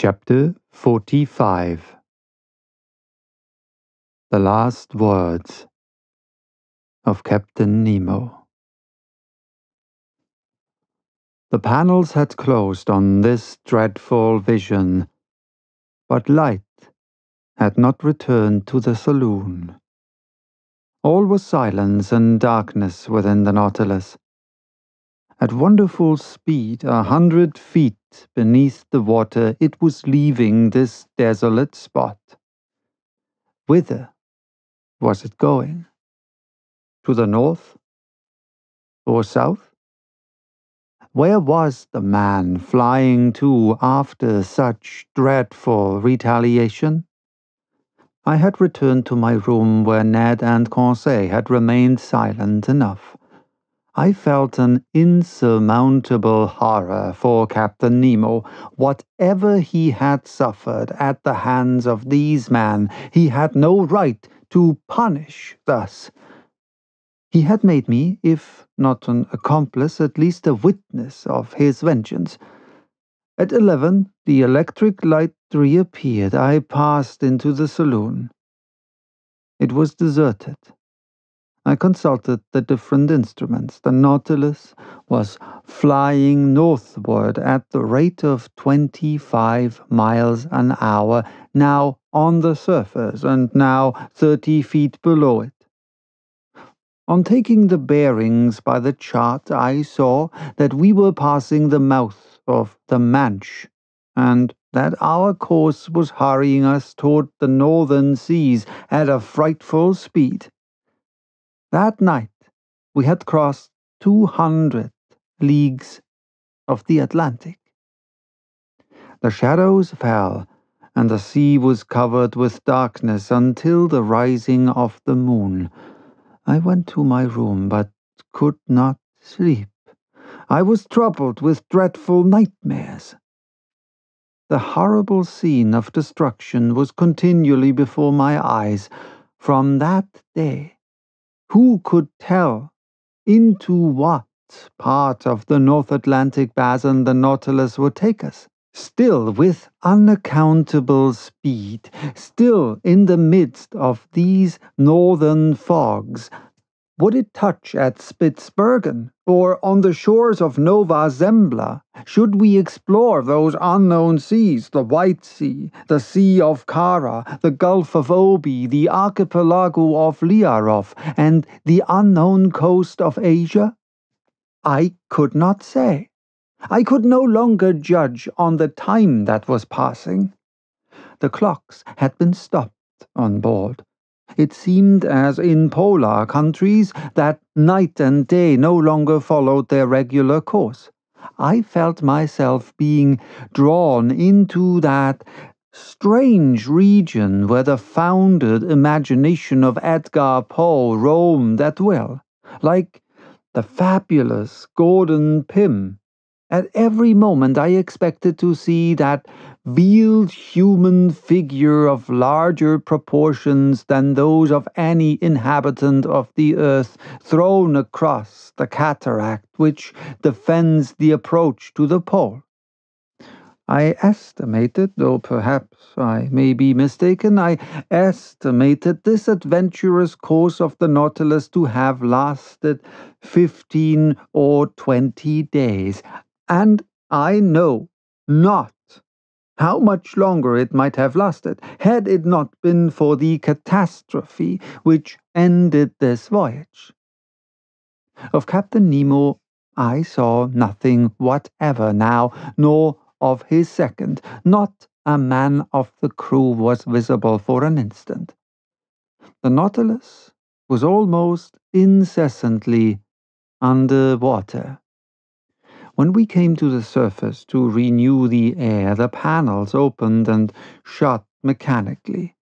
Chapter 45. The Last Words of Captain Nemo. The panels had closed on this dreadful vision, but light had not returned to the saloon. All was silence and darkness within the Nautilus. At wonderful speed, 100 feet beneath the water, it was leaving this desolate spot. Whither was it going? To the north? Or south? Where was the man flying to after such dreadful retaliation? I had returned to my room where Ned and Conseil had remained silent enough. I felt an insurmountable horror for Captain Nemo. Whatever he had suffered at the hands of these men, he had no right to punish thus. He had made me, if not an accomplice, at least a witness of his vengeance. At 11, the electric light reappeared. I passed into the saloon. It was deserted. I consulted the different instruments. The Nautilus was flying northward at the rate of 25 miles an hour, now on the surface and now 30 feet below it. On taking the bearings by the chart, I saw that we were passing the mouth of the Manche, and that our course was hurrying us toward the northern seas at a frightful speed. That night we had crossed 200 leagues of the Atlantic. The shadows fell, and the sea was covered with darkness until the rising of the moon. I went to my room, but could not sleep. I was troubled with dreadful nightmares. The horrible scene of destruction was continually before my eyes. From that day, who could tell into what part of the North Atlantic basin the Nautilus would take us? Still with unaccountable speed, still in the midst of these northern fogs, would it touch at Spitzbergen, or on the shores of Nova Zembla? Should we explore those unknown seas, the White Sea, the Sea of Kara, the Gulf of Obi, the archipelago of Liarov, and the unknown coast of Asia? I could not say. I could no longer judge on the time that was passing. The clocks had been stopped on board. It seemed, as in polar countries, that night and day no longer followed their regular course. I felt myself being drawn into that strange region where the founded imagination of Edgar Poe roamed at will, like the fabulous Gordon Pym. At every moment I expected to see that veiled human figure of larger proportions than those of any inhabitant of the earth thrown across the cataract which defends the approach to the pole. I estimated, though perhaps I may be mistaken, I estimated this adventurous course of the Nautilus to have lasted 15 or 20 days. And I know not how much longer it might have lasted, had it not been for the catastrophe which ended this voyage. Of Captain Nemo I saw nothing whatever now, nor of his second. Not a man of the crew was visible for an instant. The Nautilus was almost incessantly under water. When we came to the surface to renew the air, the panels opened and shut mechanically.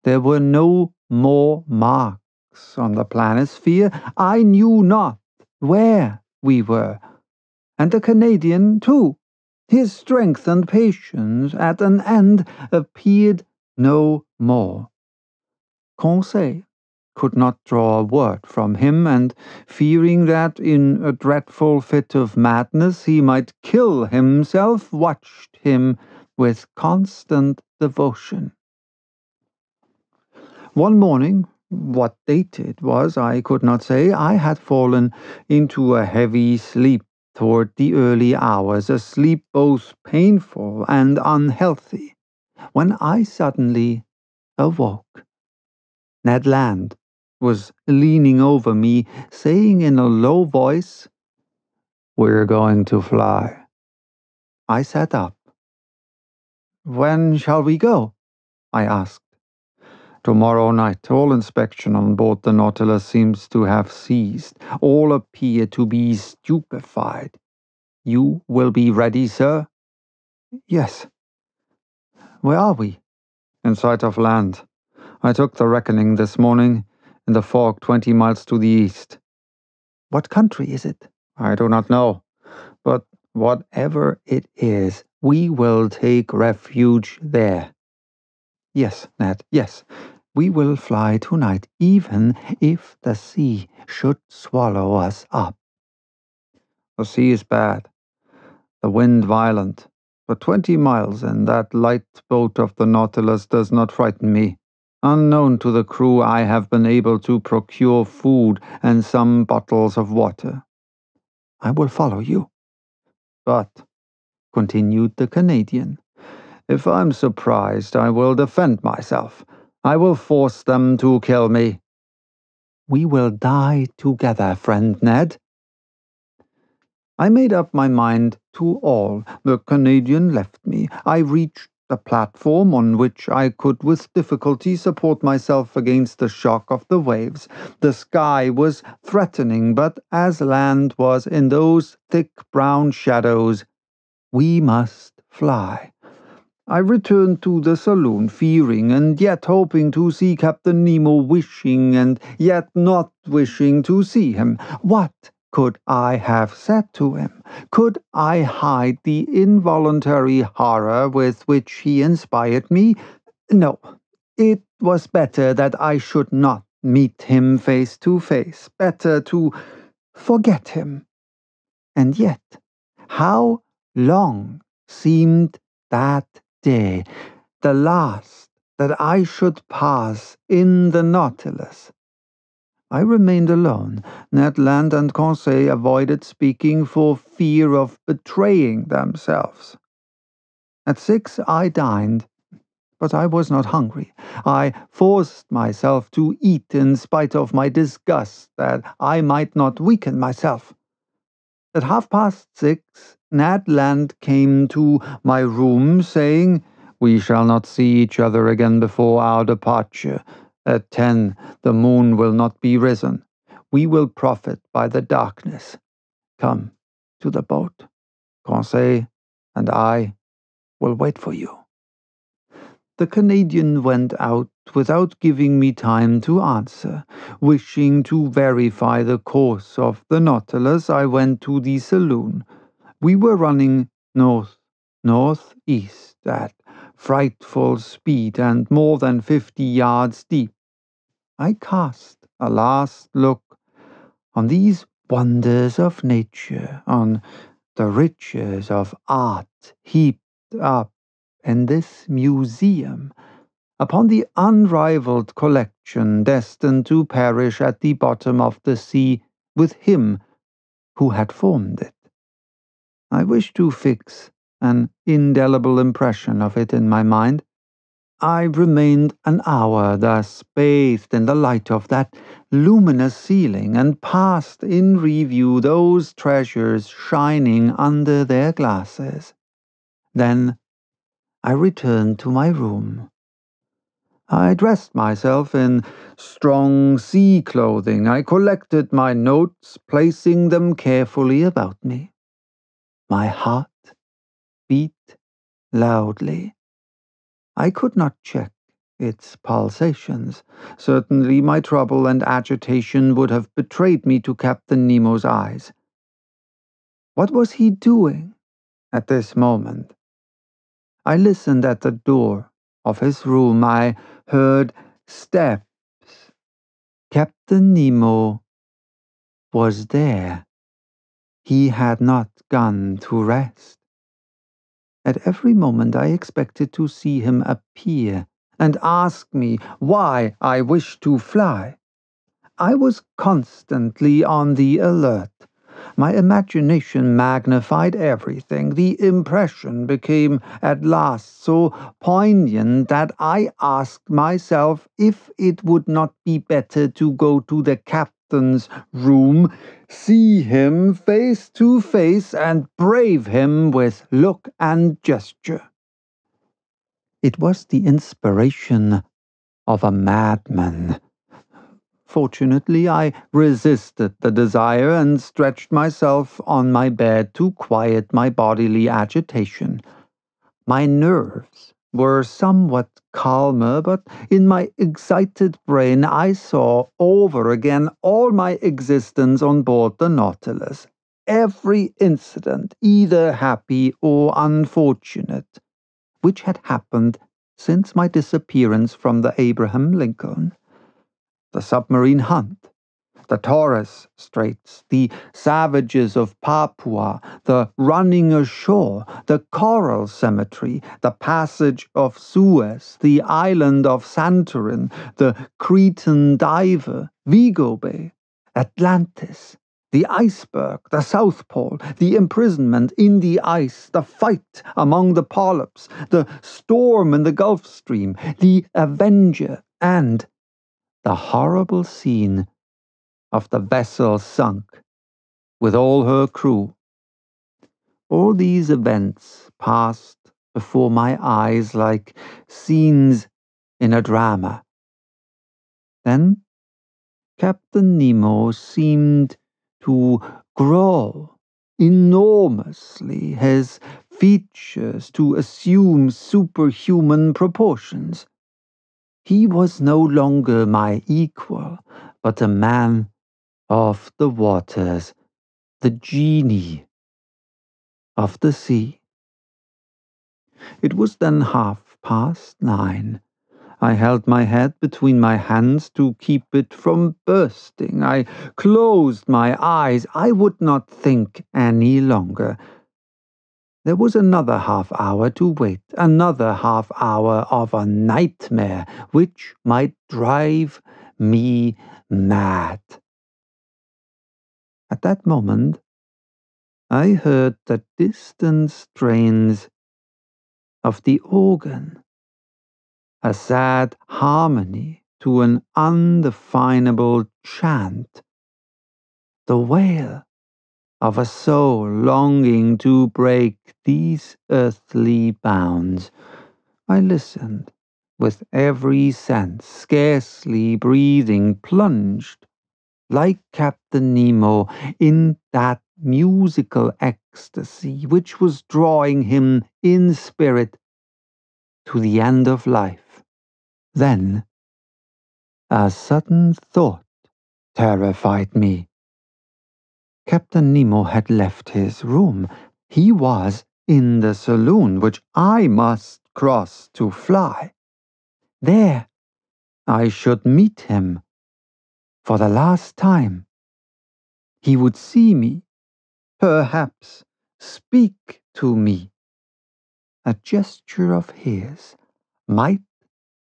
There were no more marks on the planisphere. I knew not where we were. And the Canadian, too, his strength and patience at an end, appeared no more. Conseil could not draw a word from him, and fearing that in a dreadful fit of madness he might kill himself, watched him with constant devotion. One morning, what date it was I could not say, I had fallen into a heavy sleep toward the early hours, a sleep both painful and unhealthy, when I suddenly awoke. Ned Land was leaning over me, saying in a low voice, "We're going to fly." I sat up. "When shall we go?" I asked. "Tomorrow night. All inspection on board the Nautilus seems to have ceased. All appear to be stupefied. You will be ready, sir?" "Yes." "Where are we?" "In sight of land. I took the reckoning this morning, in the fog 20 miles to the east." "What country is it?" "I do not know, but whatever it is, we will take refuge there." "Yes, Ned, yes. We will fly tonight, even if the sea should swallow us up." "The sea is bad, the wind violent, but 20 miles in that light boat of the Nautilus does not frighten me. Unknown to the crew, I have been able to procure food and some bottles of water." "I will follow you." "But," continued the Canadian, "if I'm surprised, I will defend myself. I will force them to kill me." "We will die together, friend Ned." I made up my mind to all. The Canadian left me. I reached the platform on which I could with difficulty support myself against the shock of the waves. The sky was threatening, but as land was in those thick brown shadows, we must fly. I returned to the saloon, fearing and yet hoping to see Captain Nemo, wishing and yet not wishing to see him. What could I have said to him? Could I hide the involuntary horror with which he inspired me? No, it was better that I should not meet him face to face, better to forget him. And yet, how long seemed that day, the last that I should pass in the Nautilus. I remained alone. Ned Land and Conseil avoided speaking for fear of betraying themselves. At 6 I dined, but I was not hungry. I forced myself to eat in spite of my disgust that I might not weaken myself. At 6:30, Ned Land came to my room, saying, "We shall not see each other again before our departure. At 10, the moon will not be risen. We will profit by the darkness. Come to the boat. Conseil and I will wait for you." The Canadian went out without giving me time to answer. Wishing to verify the course of the Nautilus, I went to the saloon. We were running northeast at frightful speed and more than 50 yards deep. I cast a last look on these wonders of nature, on the riches of art heaped up in this museum, upon the unrivaled collection destined to perish at the bottom of the sea with him who had formed it. I wish to fix an indelible impression of it in my mind. I remained an hour thus bathed in the light of that luminous ceiling, and passed in review those treasures shining under their glasses. Then I returned to my room. I dressed myself in strong sea clothing. I collected my notes, placing them carefully about me. My heart beat loudly. I could not check its pulsations. Certainly my trouble and agitation would have betrayed me to Captain Nemo's eyes. What was he doing at this moment? I listened at the door of his room. I heard steps Captain Nemo was there. He had not gone to rest. At every moment I expected to see him appear and ask me why I wished to fly. I was constantly on the alert. My imagination magnified everything. The impression became at last so poignant that I asked myself if it would not be better to go to the captain's room, see him face to face, and brave him with look and gesture. It was the inspiration of a madman. Fortunately, I resisted the desire and stretched myself on my bed to quiet my bodily agitation. My nerves were somewhat calmer, but in my excited brain I saw over again all my existence on board the Nautilus, every incident, either happy or unfortunate, which had happened since my disappearance from the Abraham Lincoln. The submarine hunt, the Torres Straits, the savages of Papua, the running ashore, the coral cemetery, the passage of Suez, the island of Santorin, the Cretan diver, Vigo Bay, Atlantis, the iceberg, the South Pole, the imprisonment in the ice, the fight among the polyps, the storm in the Gulf Stream, the Avenger, and the horrible scene of the vessel sunk with all her crew. All these events passed before my eyes like scenes in a drama. Then Captain Nemo seemed to grow enormously, his features to assume superhuman proportions. He was no longer my equal, but a man of the waters, the genie of the sea. It was then 9:30. I held my head between my hands to keep it from bursting. I closed my eyes. I would not think any longer. There was another half-hour to wait, another half-hour of a nightmare which might drive me mad. At that moment, I heard the distant strains of the organ, a sad harmony to an undefinable chant, the wail of a soul longing to break these earthly bounds. I listened with every sense, scarcely breathing, plunged, like Captain Nemo, in that musical ecstasy which was drawing him in spirit to the end of life. Then a sudden thought terrified me. Captain Nemo had left his room. He was in the saloon, which I must cross to fly. There I should meet him for the last time. He would see me, perhaps speak to me. A gesture of his might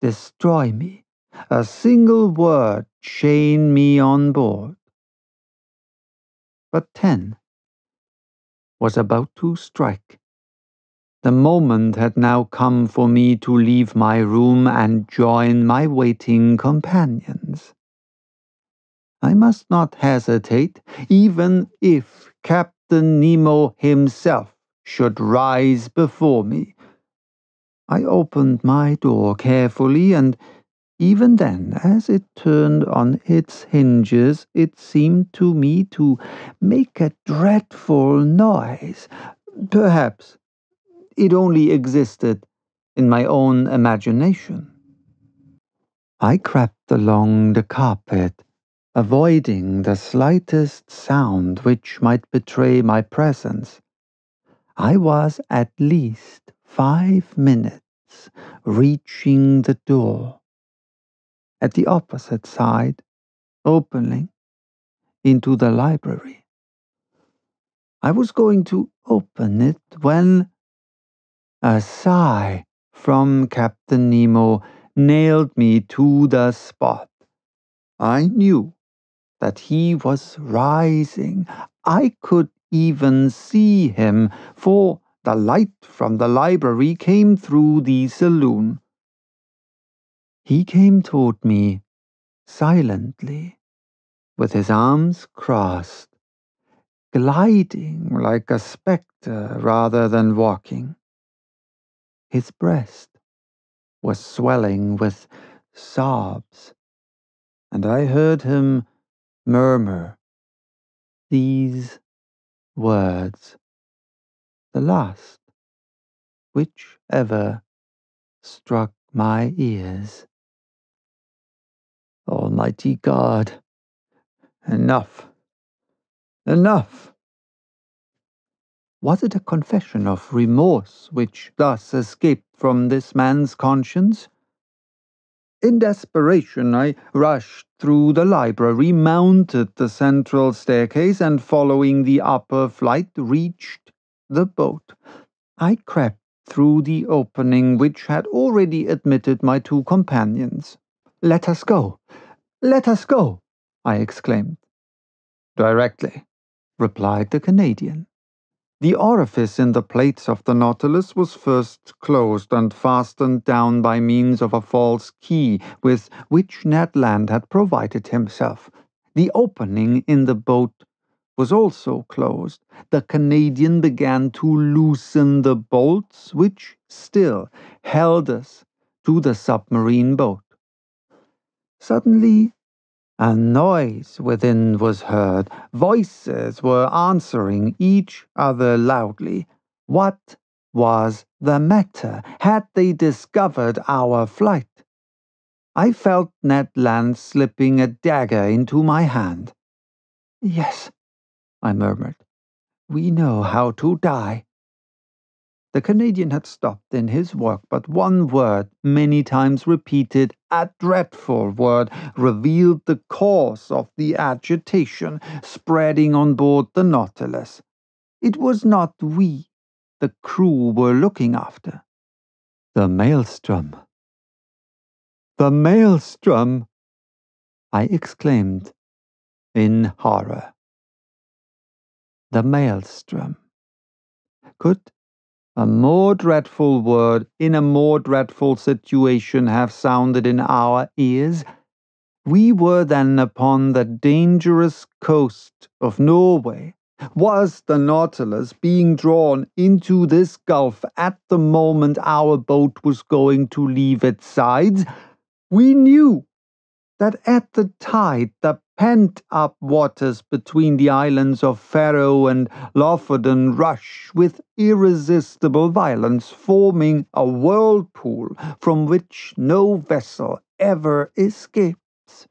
destroy me. A single word chain me on board. But 10 was about to strike. The moment had now come for me to leave my room and join my waiting companions. I must not hesitate, even if Captain Nemo himself should rise before me. I opened my door carefully, and even then, as it turned on its hinges, it seemed to me to make a dreadful noise. Perhaps it only existed in my own imagination. I crept along the carpet, avoiding the slightest sound which might betray my presence. I was at least 5 minutes reaching the door. At the opposite side opening into the library. I was going to open it when a sigh from Captain Nemo nailed me to the spot. I knew that he was rising. I could even see him, for the light from the library came through the saloon. He came toward me silently, with his arms crossed, gliding like a spectre rather than walking. His breast was swelling with sobs, and I heard him murmur these words, the last which ever struck my ears. Almighty God, enough, enough! Was it a confession of remorse which thus escaped from this man's conscience? In desperation, I rushed through the library, mounted the central staircase, and following the upper flight, reached the boat. I crept through the opening which had already admitted my two companions. "Let us go! Let us go!" I exclaimed. "Directly," replied the Canadian. The orifice in the plates of the Nautilus was first closed and fastened down by means of a false key with which Ned Land had provided himself. The opening in the boat was also closed. The Canadian began to loosen the bolts which still held us to the submarine boat. Suddenly, a noise within was heard. Voices were answering each other loudly. What was the matter? Had they discovered our flight? I felt Ned Land slipping a dagger into my hand. "Yes," I murmured. "We know how to die." The Canadian had stopped in his work, but one word, many times repeated, a dreadful word, revealed the cause of the agitation spreading on board the Nautilus. It was not we the crew were looking after. The maelstrom! The maelstrom! I exclaimed in horror. The maelstrom. Could a more dreadful word in a more dreadful situation have sounded in our ears? We were then upon the dangerous coast of Norway. Was the Nautilus being drawn into this gulf at the moment our boat was going to leave its sides? We knew that at the tide the pent-up waters between the islands of Faroe and Lofoten rush with irresistible violence, forming a whirlpool from which no vessel ever escapes.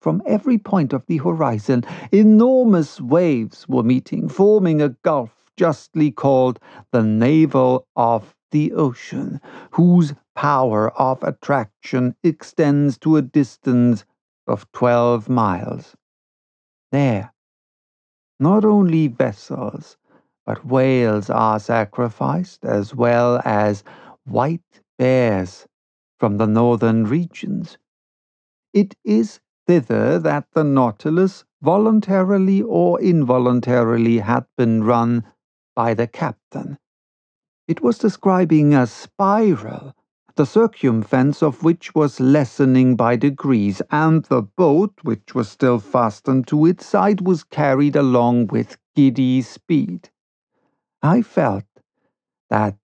From every point of the horizon, enormous waves were meeting, forming a gulf justly called the navel of the ocean, whose power of attraction extends to a distance of 12 miles. There, not only vessels, but whales are sacrificed, as well as white bears from the northern regions. It is thither that the Nautilus, voluntarily or involuntarily, had been run by the captain. It was describing a spiral, the circumference of which was lessening by degrees, and the boat, which was still fastened to its side, was carried along with giddy speed. I felt that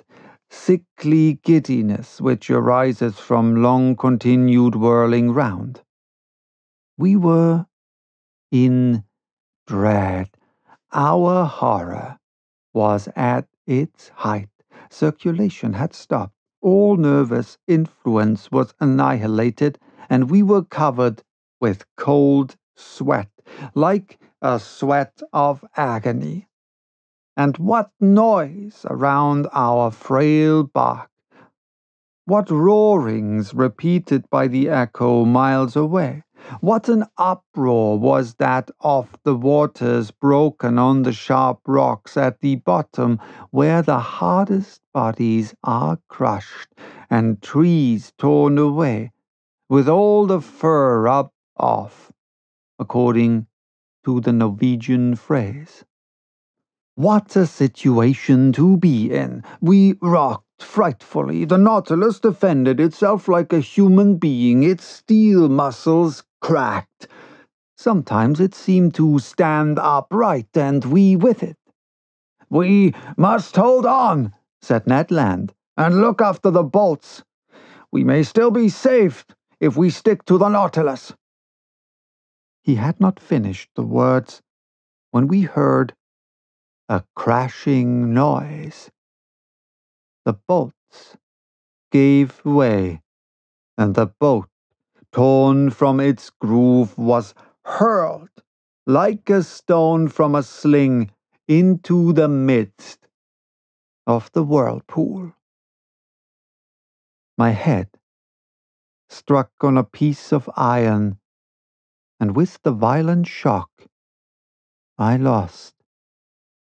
sickly giddiness which arises from long-continued whirling round. We were in dread. Our horror was at its height. Circulation had stopped. All nervous influence was annihilated, and we were covered with cold sweat, like a sweat of agony. And what noise around our frail bark! What roarings repeated by the echo miles away! What an uproar was that of the waters broken on the sharp rocks at the bottom, where the hardest bodies are crushed, and trees torn away, with all the fur rubbed off, according to the Norwegian phrase. What a situation to be in! We rocked frightfully. The Nautilus defended itself like a human being, its steel muscles cracked. Sometimes it seemed to stand upright, and we with it. "We must hold on," said Ned Land, "and look after the bolts. We may still be safe if we stick to the Nautilus." He had not finished the words when we heard a crashing noise. The bolts gave way, and the boat, torn from its groove, was hurled like a stone from a sling into the midst of the whirlpool. My head struck on a piece of iron, and with the violent shock, I lost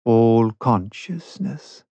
all consciousness.